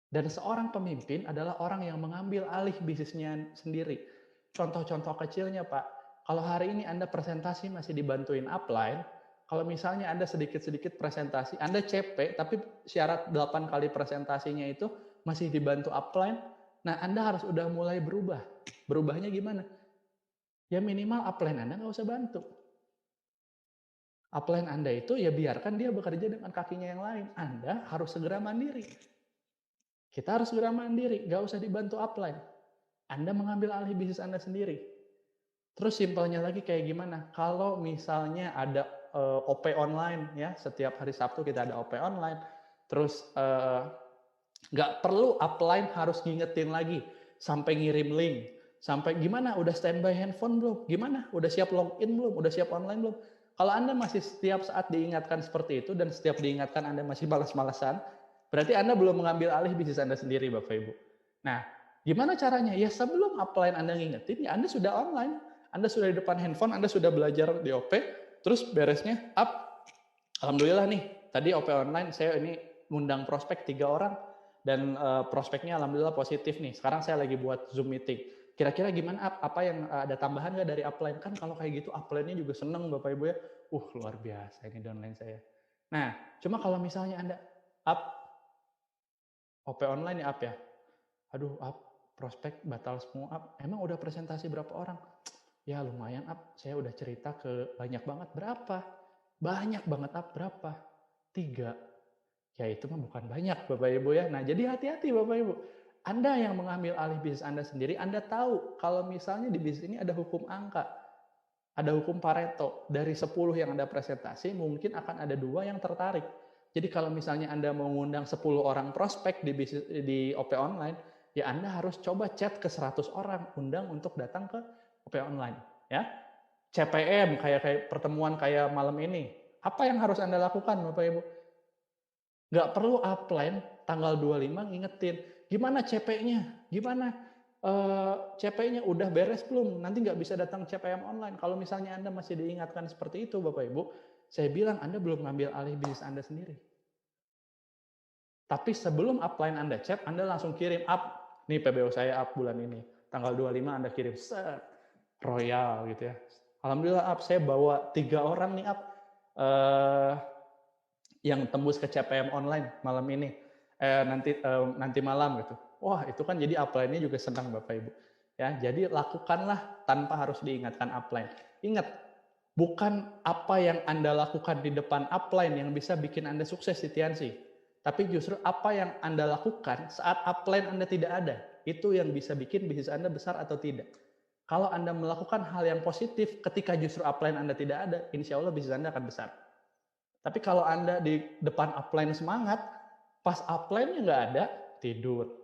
Dan seorang pemimpin adalah orang yang mengambil alih bisnisnya sendiri. Contoh-contoh kecilnya, Pak. Kalau hari ini Anda presentasi masih dibantuin upline, kalau misalnya Anda sedikit-sedikit presentasi, Anda CP, tapi syarat 8 kali presentasinya itu masih dibantu upline, nah Anda harus udah mulai berubah. Berubahnya gimana? Ya minimal upline Anda nggak usah bantu. Upline Anda itu ya biarkan dia bekerja dengan kakinya yang lain. Anda harus segera mandiri. Kita harus segera mandiri, nggak usah dibantu upline. Anda mengambil alih bisnis Anda sendiri. Terus simpelnya lagi kayak gimana? Kalau misalnya ada OP online, ya setiap hari Sabtu kita ada OP online, terus nggak perlu upline harus ngingetin lagi sampai ngirim link, sampai gimana? Udah standby handphone belum? Gimana? Udah siap login belum? Udah siap online belum? Kalau Anda masih setiap saat diingatkan seperti itu dan setiap diingatkan Anda masih malas-malasan, berarti Anda belum mengambil alih bisnis Anda sendiri, Bapak Ibu. Nah, gimana caranya? Ya sebelum upline Anda ngingetin, ya Anda sudah online, Anda sudah di depan handphone, Anda sudah belajar di OP, terus beresnya up. Alhamdulillah nih, tadi OP online saya ini ngundang prospek 3 orang, dan prospeknya alhamdulillah positif nih. Sekarang saya lagi buat Zoom meeting. Kira-kira gimana apa yang ada tambahan nggak dari upline? Kan kalau kayak gitu upline-nya juga seneng Bapak Ibu ya. Luar biasa ini downline saya. Nah, cuma kalau misalnya Anda up OP online ya up ya. Aduh up, prospek batal semua up. Emang udah presentasi berapa orang? Ya lumayan up, saya udah cerita ke banyak banget. Berapa? Banyak banget up, berapa? 3. Ya itu mah bukan banyak Bapak Ibu ya. Nah jadi hati-hati Bapak Ibu. Anda yang mengambil alih bisnis Anda sendiri, Anda tahu kalau misalnya di bisnis ini ada hukum angka. Ada hukum Pareto. Dari 10 yang Anda presentasi, mungkin akan ada 2 yang tertarik. Jadi kalau misalnya Anda mau ngundang 10 orang prospek di OP online, ya Anda harus coba chat ke 100 orang, undang untuk datang ke OP online. Ya, CPM kayak pertemuan kayak malam ini. Apa yang harus Anda lakukan Bapak Ibu? Nggak perlu upline tanggal 25 ngingetin. Gimana CP-nya? Gimana CP-nya udah beres belum? Nanti nggak bisa datang CPM online. Kalau misalnya Anda masih diingatkan seperti itu Bapak Ibu, saya bilang Anda belum ngambil alih bisnis Anda sendiri. Tapi sebelum upline Anda chat, Anda langsung kirim up. Nih PBO saya up bulan ini. Tanggal 25 Anda kirim. Set. Royal gitu ya. Alhamdulillah up. Saya bawa 3 orang nih up. Yang tembus ke CPM online malam ini. Nanti malam gitu. Wah itu kan jadi upline-nya juga senang Bapak Ibu. Ya, jadi lakukanlah tanpa harus diingatkan upline. Ingat, bukan apa yang Anda lakukan di depan upline yang bisa bikin Anda sukses di Tiansi. Tapi justru apa yang Anda lakukan saat upline Anda tidak ada. Itu yang bisa bikin bisnis Anda besar atau tidak. Kalau Anda melakukan hal yang positif ketika justru upline Anda tidak ada, insya Allah bisnis Anda akan besar. Tapi kalau Anda di depan upline semangat, pas upline-nya nggak ada, tidur.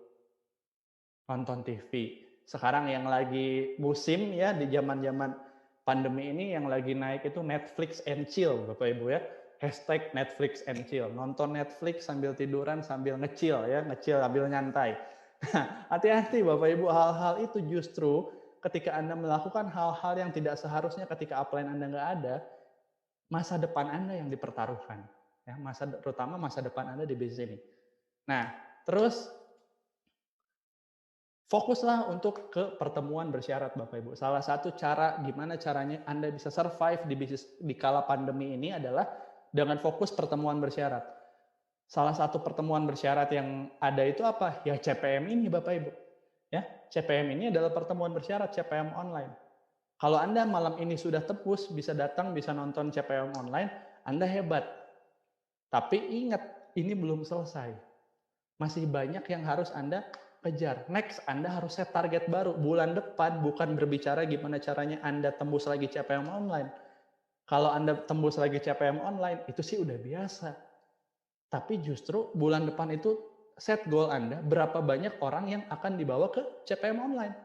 Nonton TV. Sekarang yang lagi musim ya di zaman-zaman pandemi ini yang lagi naik itu Netflix and chill Bapak Ibu ya. hashtag Netflix and chill. Nonton Netflix sambil tiduran, sambil ngecil ya, ngecil sambil nyantai. Hati-hati Bapak Ibu, hal-hal itu justru ketika Anda melakukan hal-hal yang tidak seharusnya ketika upline Anda nggak ada, masa depan Anda yang dipertaruhkan. Ya, terutama masa depan Anda di bisnis ini. Nah, terus fokuslah untuk ke pertemuan bersyarat Bapak Ibu. Salah satu cara gimana caranya Anda bisa survive di bisnis di kala pandemi ini adalah dengan fokus pertemuan bersyarat. Salah satu pertemuan bersyarat yang ada itu apa? Ya CPM ini Bapak Ibu. Ya, CPM ini adalah pertemuan bersyarat CPM online. Kalau Anda malam ini sudah tebus, bisa datang, bisa nonton CPM online, Anda hebat. Tapi ingat, ini belum selesai. Masih banyak yang harus Anda kejar. Next, Anda harus set target baru. Bulan depan bukan berbicara gimana caranya Anda tembus lagi CPM online. Kalau Anda tembus lagi CPM online, itu sih udah biasa. Tapi justru bulan depan itu set goal Anda, berapa banyak orang yang akan dibawa ke CPM online.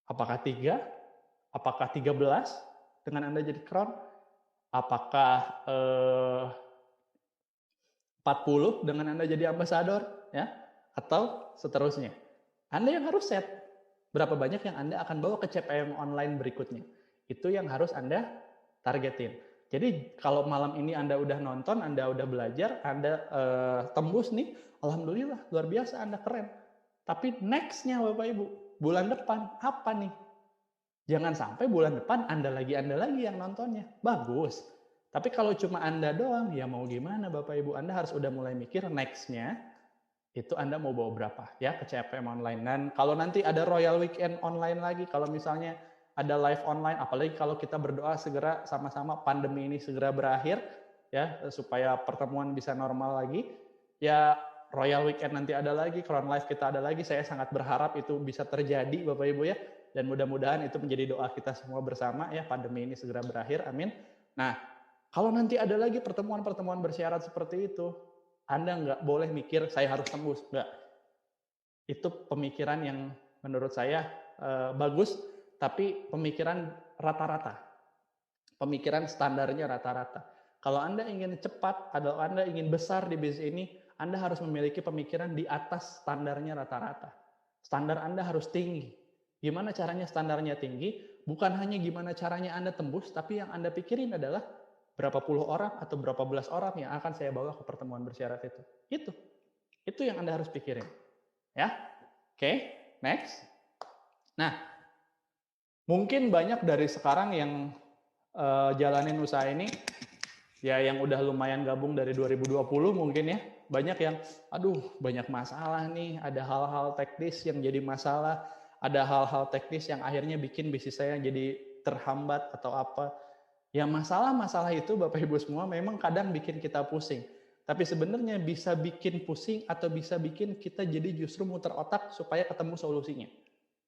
Apakah 3? Apakah 13 dengan Anda jadi crown? Apakah 40 dengan Anda jadi ambasador? Ya? Atau seterusnya. Anda yang harus set berapa banyak yang Anda akan bawa ke CPM online berikutnya. Itu yang harus Anda targetin. Jadi kalau malam ini Anda udah nonton, Anda udah belajar, Anda tembus nih, alhamdulillah luar biasa, Anda keren. Tapi next-nya Bapak Ibu, bulan depan apa nih? Jangan sampai bulan depan Anda lagi yang nontonnya. Bagus. Tapi kalau cuma Anda doang, ya mau gimana Bapak Ibu? Anda harus udah mulai mikir next-nya, itu Anda mau bawa berapa ya ke CPM online. Dan kalau nanti ada Royal Weekend online lagi, kalau misalnya ada live online, apalagi kalau kita berdoa segera sama-sama pandemi ini segera berakhir, ya supaya pertemuan bisa normal lagi, ya Royal Weekend nanti ada lagi, Crown Live kita ada lagi, saya sangat berharap itu bisa terjadi Bapak Ibu ya, dan mudah-mudahan itu menjadi doa kita semua bersama ya, pandemi ini segera berakhir, amin. Nah, kalau nanti ada lagi pertemuan-pertemuan bersyarat seperti itu, Anda nggak boleh mikir saya harus tembus, nggak. Itu pemikiran yang menurut saya bagus, tapi pemikiran rata-rata. Pemikiran standarnya rata-rata. Kalau Anda ingin cepat, atau Anda ingin besar di bisnis ini, Anda harus memiliki pemikiran di atas standarnya rata-rata. Standar Anda harus tinggi. Gimana caranya standarnya tinggi? Bukan hanya gimana caranya Anda tembus, tapi yang Anda pikirin adalah berapa puluh orang atau berapa belas orang yang akan saya bawa ke pertemuan bersyarat itu. Itu yang Anda harus pikirin. Ya, oke, next. Nah, mungkin banyak dari sekarang yang jalanin usaha ini, ya yang udah lumayan gabung dari 2020 mungkin ya, banyak yang, aduh banyak masalah nih, ada hal-hal teknis yang jadi masalah, ada hal-hal teknis yang akhirnya bikin bisnis saya jadi terhambat atau apa. Ya masalah-masalah itu Bapak Ibu semua memang kadang bikin kita pusing. Tapi sebenarnya bisa bikin pusing atau bisa bikin kita jadi justru muter otak supaya ketemu solusinya.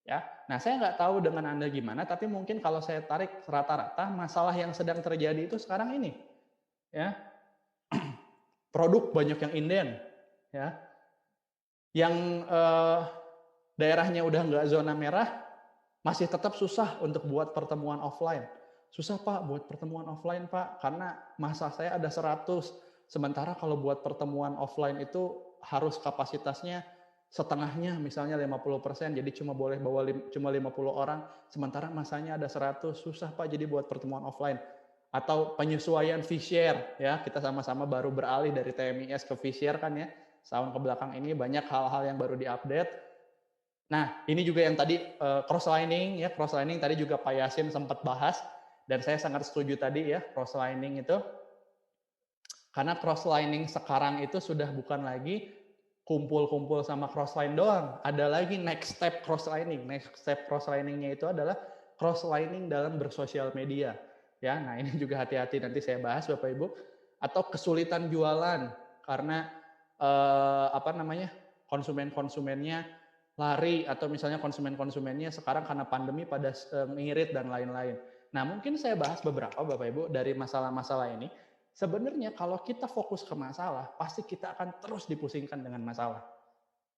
Ya, nah saya nggak tahu dengan Anda gimana, tapi mungkin kalau saya tarik rata-rata masalah yang sedang terjadi itu sekarang ini, ya produk banyak yang inden, ya, yang daerahnya udah nggak zona merah, masih tetap susah untuk buat pertemuan offline. Susah Pak buat pertemuan offline Pak, karena masa saya ada 100, sementara kalau buat pertemuan offline itu harus kapasitasnya setengahnya, misalnya 50%, jadi cuma boleh bawa cuma 50 orang, sementara masanya ada 100, susah Pak jadi buat pertemuan offline. Atau penyesuaian fee share, ya kita sama-sama baru beralih dari TMIS ke fee share kan ya, setahun ke belakang ini banyak hal-hal yang baru diupdate. Nah ini juga yang tadi cross-lining ya, cross-lining tadi juga Pak Yasin sempat bahas, dan saya sangat setuju tadi ya, cross-lining itu, karena cross-lining sekarang itu sudah bukan lagi kumpul-kumpul sama crossline doang. Ada lagi next step crosslining. Next step crossliningnya itu adalah crosslining dalam bersosial media. Ya, nah ini juga hati-hati nanti saya bahas Bapak Ibu. Atau kesulitan jualan karena konsumen-konsumennya lari, atau misalnya konsumen-konsumennya sekarang karena pandemi pada ngirit dan lain-lain. Nah mungkin saya bahas beberapa Bapak Ibu dari masalah-masalah ini. Sebenarnya kalau kita fokus ke masalah, pasti kita akan terus dipusingkan dengan masalah.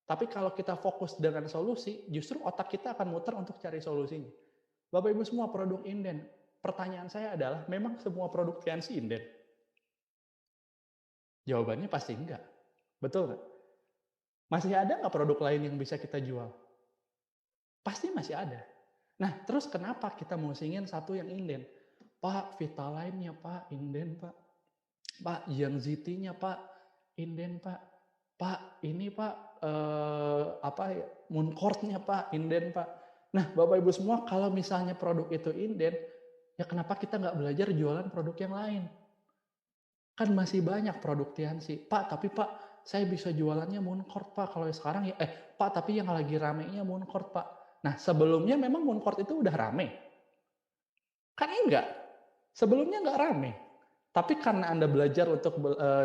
Tapi kalau kita fokus dengan solusi, justru otak kita akan muter untuk cari solusinya. Bapak Ibu semua produk inden. Pertanyaan saya adalah, memang semua produk TNC inden? Jawabannya pasti enggak. Betul nggak? Masih ada nggak produk lain yang bisa kita jual? Pasti masih ada. Nah, terus kenapa kita musingin satu yang inden? Pak, Vitaline-nya Pak, inden Pak. Pak, yang ZT-nya Pak, inden Pak. Pak, ini Pak, Mooncourt-nya Pak, inden Pak. Nah, Bapak Ibu semua, kalau misalnya produk itu inden, ya kenapa kita nggak belajar jualan produk yang lain? Kan masih banyak produk Tiansi. Pak, tapi Pak, saya bisa jualannya Mooncourt Pak. Kalau sekarang ya, Pak, tapi yang lagi ramenya Mooncourt Pak. Nah, sebelumnya memang Mooncourt itu udah rame. Kan enggak. Sebelumnya nggak rame. Tapi karena Anda belajar untuk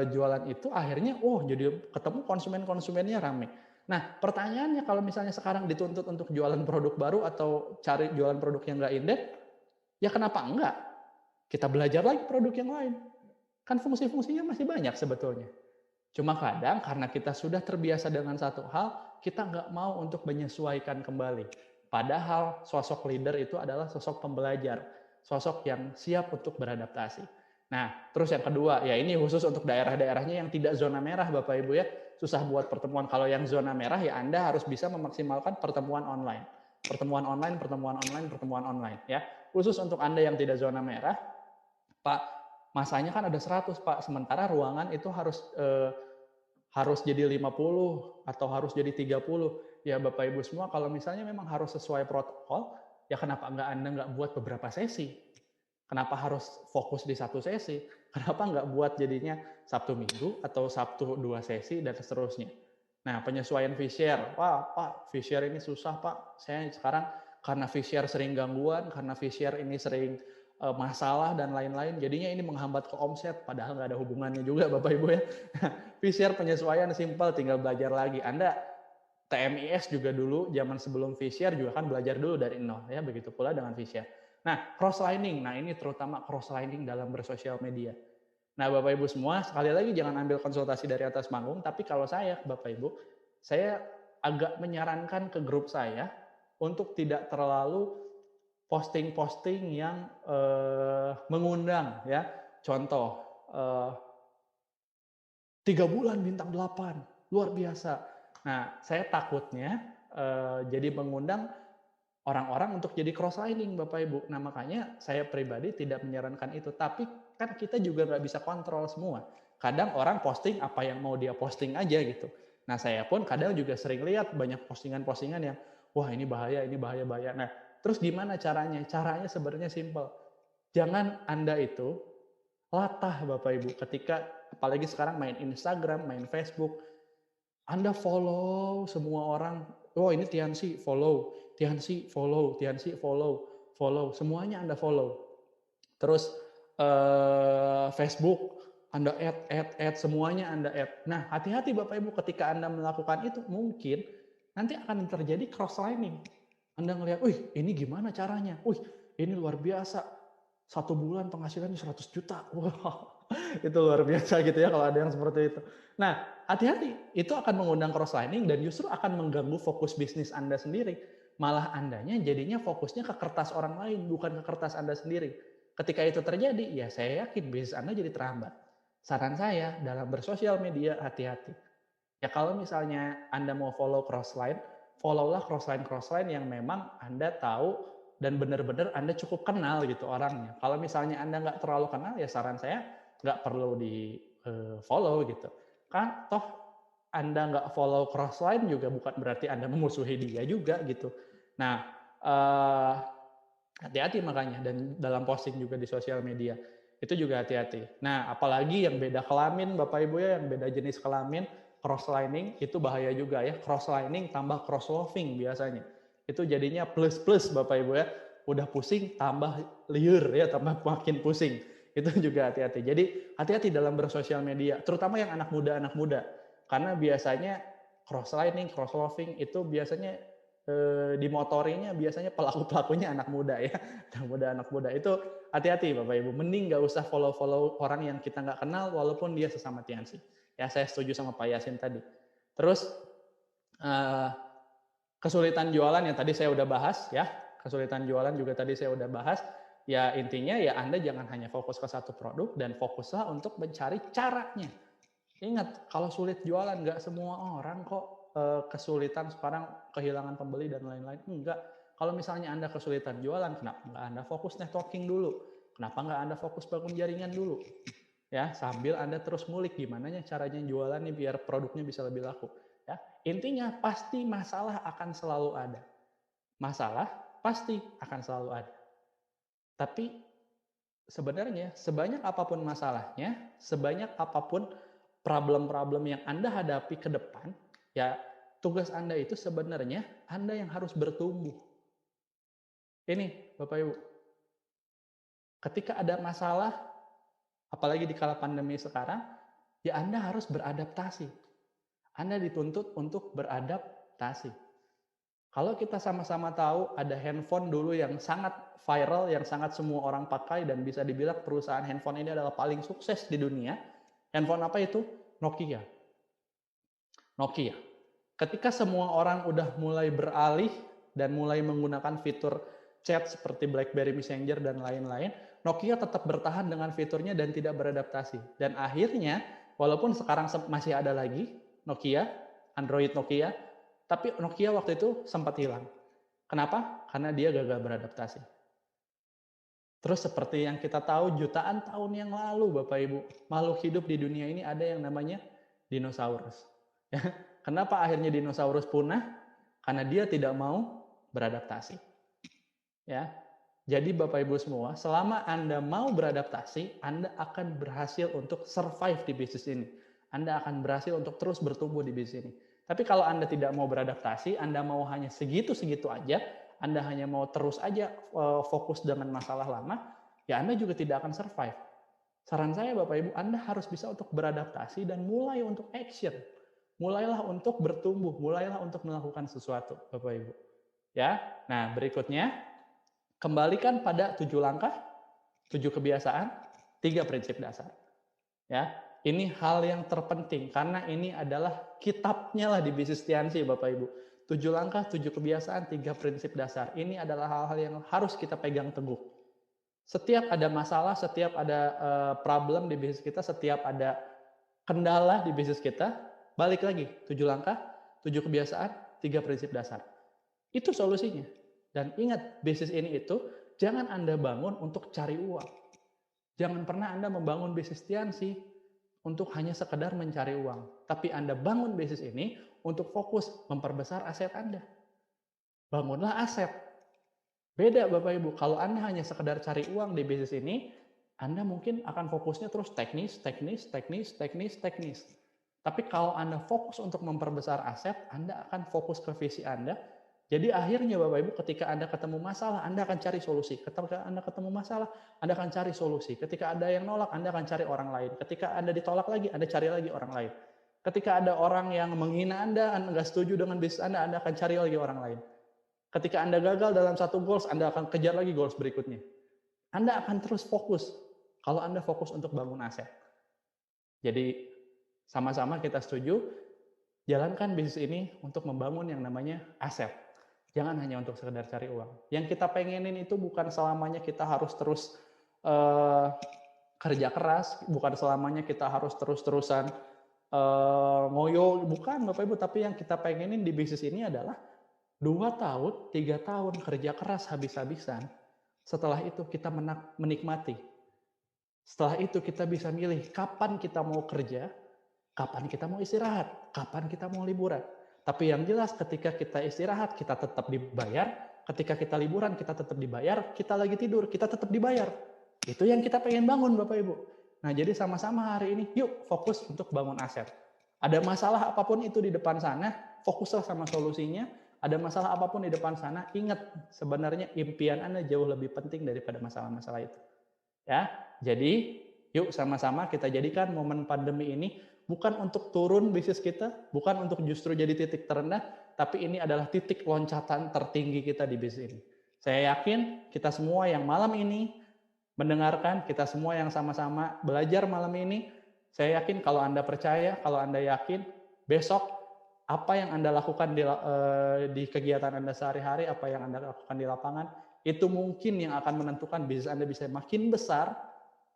jualan itu, akhirnya, jadi ketemu konsumen-konsumennya rame. Nah, pertanyaannya kalau misalnya sekarang dituntut untuk jualan produk baru atau cari jualan produk yang nggak inden, ya kenapa enggak? Kita belajar lagi produk yang lain. Kan fungsi-fungsinya masih banyak sebetulnya. Cuma kadang karena kita sudah terbiasa dengan satu hal, kita nggak mau untuk menyesuaikan kembali. Padahal sosok leader itu adalah sosok pembelajar, sosok yang siap untuk beradaptasi. Nah, terus yang kedua, ya ini khusus untuk daerah-daerahnya yang tidak zona merah, Bapak Ibu ya. Susah buat pertemuan. Kalau yang zona merah, ya Anda harus bisa memaksimalkan pertemuan online. Pertemuan online, pertemuan online, pertemuan online. Ya. Khusus untuk Anda yang tidak zona merah, Pak, masanya kan ada 100, Pak. Sementara ruangan itu harus jadi 50 atau harus jadi 30. Ya Bapak Ibu semua, kalau misalnya memang harus sesuai protokol, ya kenapa Anda nggak buat beberapa sesi? Kenapa harus fokus di satu sesi? Kenapa nggak buat jadinya Sabtu Minggu atau Sabtu 2 sesi dan seterusnya? Nah, penyesuaian fee share. Wah, Pak, fee share ini susah, Pak. Saya sekarang karena fee share sering gangguan, karena fee share ini sering masalah dan lain-lain. Jadinya ini menghambat ke omset, padahal nggak ada hubungannya juga, Bapak Ibu ya. Fee share penyesuaian simpel, tinggal belajar lagi. Anda TMIS juga dulu, zaman sebelum fee share juga kan belajar dulu dari nol, ya. Begitu pula dengan fee share. Nah, cross-lining. Nah, ini terutama cross-lining dalam bersosial media. Nah, Bapak Ibu semua, sekali lagi jangan ambil konsultasi dari atas panggung, tapi kalau saya, Bapak Ibu, saya agak menyarankan ke grup saya untuk tidak terlalu posting-posting yang mengundang, ya. Contoh, 3 bulan bintang 8, luar biasa. Nah, saya takutnya jadi mengundang orang-orang untuk jadi cross-lining, Bapak Ibu. Nah, makanya saya pribadi tidak menyarankan itu. Tapi kan kita juga nggak bisa kontrol semua. Kadang orang posting apa yang mau dia posting aja gitu. Nah, saya pun kadang juga sering lihat banyak postingan-postingan yang, wah ini bahaya, bahaya. Nah, terus gimana caranya? Caranya sebenarnya simple. Jangan Anda itu latah, Bapak Ibu, ketika apalagi sekarang main Instagram, main Facebook, Anda follow semua orang. Oh, ini Tiansi, follow. Tiansi, follow. Tiansi, follow. Follow. Semuanya Anda follow. Terus Facebook, Anda add, semuanya Anda add. Nah, hati-hati Bapak Ibu ketika Anda melakukan itu, mungkin nanti akan terjadi cross-lining. Anda ngelihat, wih ini gimana caranya? Wih ini luar biasa. 1 bulan penghasilannya 100 juta. Wow, itu luar biasa gitu ya kalau ada yang seperti itu. Nah, hati-hati, itu akan mengundang cross-lining dan justru akan mengganggu fokus bisnis Anda sendiri. Malah Andanya jadinya fokusnya ke kertas orang lain, bukan ke kertas Anda sendiri. Ketika itu terjadi, ya saya yakin bisnis Anda jadi terhambat. Saran saya dalam bersosial media, hati-hati. Ya kalau misalnya Anda mau follow crossline, follow-lah crossline yang memang Anda tahu dan benar-benar Anda cukup kenal gitu orangnya. Kalau misalnya Anda nggak terlalu kenal, ya saran saya nggak perlu di follow gitu. Kan toh Anda nggak follow crossline juga bukan berarti Anda memusuhi dia juga gitu. Nah, hati-hati makanya, dan dalam posting juga di sosial media itu juga hati-hati. Nah, apalagi yang beda kelamin Bapak Ibu ya, yang beda jenis kelamin, cross-lining itu bahaya juga ya. Cross-lining tambah cross-loving biasanya. Itu jadinya plus-plus Bapak Ibu ya. Udah pusing tambah liur ya, tambah makin pusing. Itu juga hati-hati. Jadi hati-hati dalam bersosial media, terutama yang anak muda. Karena biasanya cross-lining, cross-loving itu biasanya dimotorinya biasanya pelaku-pelakunya anak muda ya. Anak muda itu hati-hati Bapak Ibu. Mending nggak usah follow orang yang kita nggak kenal walaupun dia sesama Tiansi. Ya saya setuju sama Pak Yasin tadi. Terus kesulitan jualan yang tadi saya udah bahas ya. Kesulitan jualan juga tadi saya udah bahas. Ya intinya ya Anda jangan hanya fokus ke satu produk dan fokuslah untuk mencari caranya. Ingat, kalau sulit jualan, nggak semua orang kok kesulitan sekarang kehilangan pembeli dan lain-lain. Enggak. Kalau misalnya Anda kesulitan jualan, kenapa nggak Anda fokus networking dulu? Kenapa nggak Anda fokus bangun jaringan dulu? Ya, sambil Anda terus ngulik gimana caranya jualan nih biar produknya bisa lebih laku. Ya, intinya pasti masalah akan selalu ada. Masalah pasti akan selalu ada. Tapi sebenarnya sebanyak apapun masalahnya, sebanyak apapun problem-problem yang Anda hadapi ke depan, ya tugas Anda itu sebenarnya Anda yang harus bertumbuh. Ini Bapak Ibu, ketika ada masalah, apalagi di kala pandemi sekarang, ya Anda harus beradaptasi. Anda dituntut untuk beradaptasi. Kalau kita sama-sama tahu ada handphone dulu yang sangat viral, yang sangat semua orang pakai dan bisa dibilang perusahaan handphone ini adalah paling sukses di dunia. Handphone apa itu? Nokia. Nokia. Ketika semua orang udah mulai beralih dan mulai menggunakan fitur chat seperti BlackBerry Messenger dan lain-lain, Nokia tetap bertahan dengan fiturnya dan tidak beradaptasi. Dan akhirnya, walaupun sekarang masih ada lagi Nokia, Android Nokia, tapi Nokia waktu itu sempat hilang. Kenapa? Karena dia gagal beradaptasi. Terus seperti yang kita tahu jutaan tahun yang lalu Bapak Ibu, makhluk hidup di dunia ini ada yang namanya dinosaurus. Kenapa akhirnya dinosaurus punah? Karena dia tidak mau beradaptasi. Ya. Jadi Bapak Ibu semua, selama Anda mau beradaptasi, Anda akan berhasil untuk survive di bisnis ini. Anda akan berhasil untuk terus bertumbuh di bisnis ini. Tapi kalau Anda tidak mau beradaptasi, Anda mau hanya segitu-segitu aja, Anda hanya mau terus aja fokus dengan masalah lama, ya Anda juga tidak akan survive. Saran saya Bapak Ibu, Anda harus bisa untuk beradaptasi dan mulai untuk action. Mulailah untuk bertumbuh, mulailah untuk melakukan sesuatu Bapak Ibu. Ya, nah berikutnya, kembalikan pada 7 langkah, 7 kebiasaan, 3 prinsip dasar. Ya, ini hal yang terpenting karena ini adalah kitabnya lah di bisnis Tiansi Bapak Ibu. 7 langkah, 7 kebiasaan, 3 prinsip dasar. Ini adalah hal-hal yang harus kita pegang teguh. Setiap ada masalah, setiap ada problem di bisnis kita, setiap ada kendala di bisnis kita, balik lagi 7 langkah, 7 kebiasaan, 3 prinsip dasar. Itu solusinya. Dan ingat, bisnis ini itu jangan Anda bangun untuk cari uang. Jangan pernah Anda membangun bisnis Tiansi untuk hanya sekedar mencari uang. Tapi Anda bangun bisnis ini untuk fokus memperbesar aset Anda. Bangunlah aset. Beda Bapak Ibu, kalau Anda hanya sekedar cari uang di bisnis ini, Anda mungkin akan fokusnya terus teknis. Tapi kalau Anda fokus untuk memperbesar aset, Anda akan fokus ke visi Anda. Jadi akhirnya Bapak Ibu, ketika Anda ketemu masalah, Anda akan cari solusi. Ketika Anda ketemu masalah, Anda akan cari solusi. Ketika ada yang nolak, Anda akan cari orang lain. Ketika Anda ditolak lagi, Anda cari lagi orang lain. Ketika ada orang yang menghina Anda nggak setuju dengan bisnis Anda akan cari lagi orang lain. Ketika Anda gagal dalam satu goals, Anda akan kejar lagi goals berikutnya. Anda akan terus fokus kalau Anda fokus untuk bangun aset. Jadi sama-sama kita setuju, jalankan bisnis ini untuk membangun yang namanya aset. Jangan hanya untuk sekedar cari uang. Yang kita pengenin itu bukan selamanya kita harus terus kerja keras, bukan selamanya kita harus terus-terusan ngoyo, bukan Bapak Ibu, tapi yang kita pengenin di bisnis ini adalah 2 tahun, 3 tahun kerja keras habis-habisan. Setelah itu kita menikmati. Setelah itu kita bisa milih kapan kita mau kerja, kapan kita mau istirahat, kapan kita mau liburan. Tapi yang jelas ketika kita istirahat, kita tetap dibayar. Ketika kita liburan, kita tetap dibayar. Kita lagi tidur, kita tetap dibayar. Itu yang kita pengen bangun Bapak Ibu. Nah jadi sama-sama hari ini, yuk fokus untuk bangun aset. Ada masalah apapun itu di depan sana, fokuslah sama solusinya. Ada masalah apapun di depan sana, ingat sebenarnya impian Anda jauh lebih penting daripada masalah-masalah itu. Ya, jadi yuk sama-sama kita jadikan momen pandemi ini bukan untuk turun bisnis kita, bukan untuk justru jadi titik terendah, tapi ini adalah titik loncatan tertinggi kita di bisnis ini. Saya yakin kita semua yang malam ini mendengarkan, kita semua yang sama-sama belajar malam ini, saya yakin kalau Anda percaya, kalau Anda yakin, besok apa yang Anda lakukan di kegiatan Anda sehari-hari, apa yang Anda lakukan di lapangan, itu mungkin yang akan menentukan bisnis Anda bisa makin besar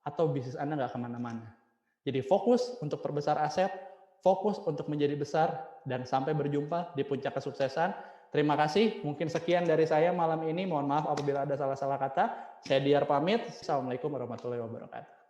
atau bisnis Anda nggak kemana-mana. Jadi fokus untuk perbesar aset, fokus untuk menjadi besar, dan sampai berjumpa di puncak kesuksesan. Terima kasih, mungkin sekian dari saya malam ini. Mohon maaf apabila ada salah-salah kata. Saya Diar pamit. Assalamualaikum warahmatullahi wabarakatuh.